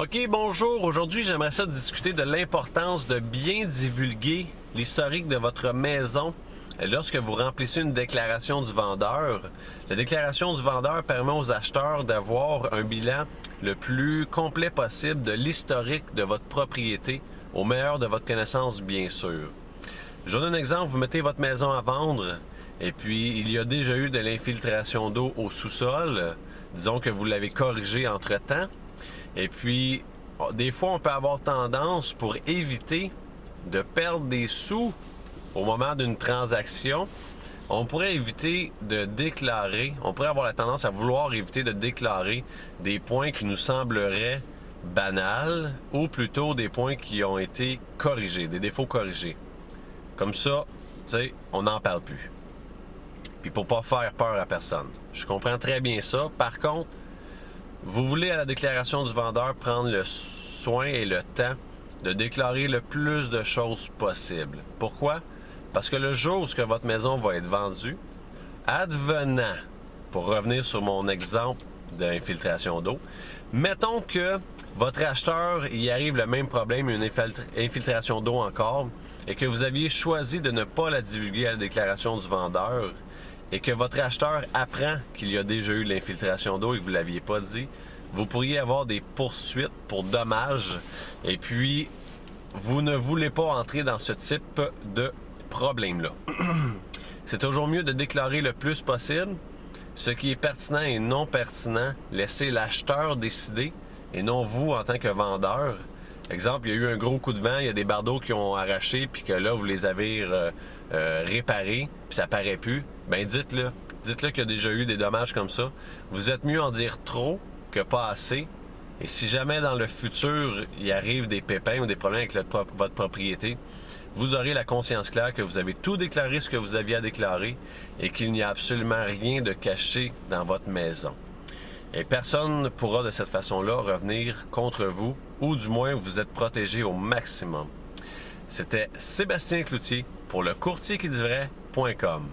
OK, bonjour. Aujourd'hui, j'aimerais ça discuter de l'importance de bien divulguer l'historique de votre maison lorsque vous remplissez une déclaration du vendeur. La déclaration du vendeur permet aux acheteurs d'avoir un bilan le plus complet possible de l'historique de votre propriété, au meilleur de votre connaissance, bien sûr. Je donne un exemple. Vous mettez votre maison à vendre et puis il y a déjà eu de l'infiltration d'eau au sous-sol. Disons que vous l'avez corrigé entre-temps. Et puis, des fois, on peut avoir tendance, pour éviter de perdre des sous au moment d'une transaction, on pourrait éviter de déclarer, on pourrait avoir la tendance à vouloir éviter de déclarer des points qui nous sembleraient banals ou plutôt des points qui ont été corrigés, des défauts corrigés. Comme ça, tu sais, on n'en parle plus. Puis pour pas faire peur à personne. Je comprends très bien ça. Par contre, vous voulez à la déclaration du vendeur prendre le soin et le temps de déclarer le plus de choses possible. Pourquoi? Parce que le jour où votre maison va être vendue, advenant, pour revenir sur mon exemple d'infiltration d'eau, mettons que votre acheteur y arrive le même problème, une infiltration d'eau encore, et que vous aviez choisi de ne pas la divulguer à la déclaration du vendeur, et que votre acheteur apprend qu'il y a déjà eu l'infiltration d'eau et que vous ne l'aviez pas dit, vous pourriez avoir des poursuites pour dommages et puis vous ne voulez pas entrer dans ce type de problème-là. C'est toujours mieux de déclarer le plus possible. Ce qui est pertinent et non pertinent, laissez l'acheteur décider et non vous en tant que vendeur. Exemple, il y a eu un gros coup de vent, il y a des bardeaux qui ont arraché, puis que là, vous les avez réparés, puis ça paraît plus. Ben dites-le. Dites-le qu'il y a déjà eu des dommages comme ça. Vous êtes mieux en dire trop que pas assez. Et si jamais dans le futur, il arrive des pépins ou des problèmes avec votre propriété, vous aurez la conscience claire que vous avez tout déclaré ce que vous aviez à déclarer et qu'il n'y a absolument rien de caché dans votre maison. Et personne ne pourra de cette façon-là revenir contre vous, ou du moins vous êtes protégé au maximum. C'était Sébastien Cloutier pour le courtierquiditvraies.com.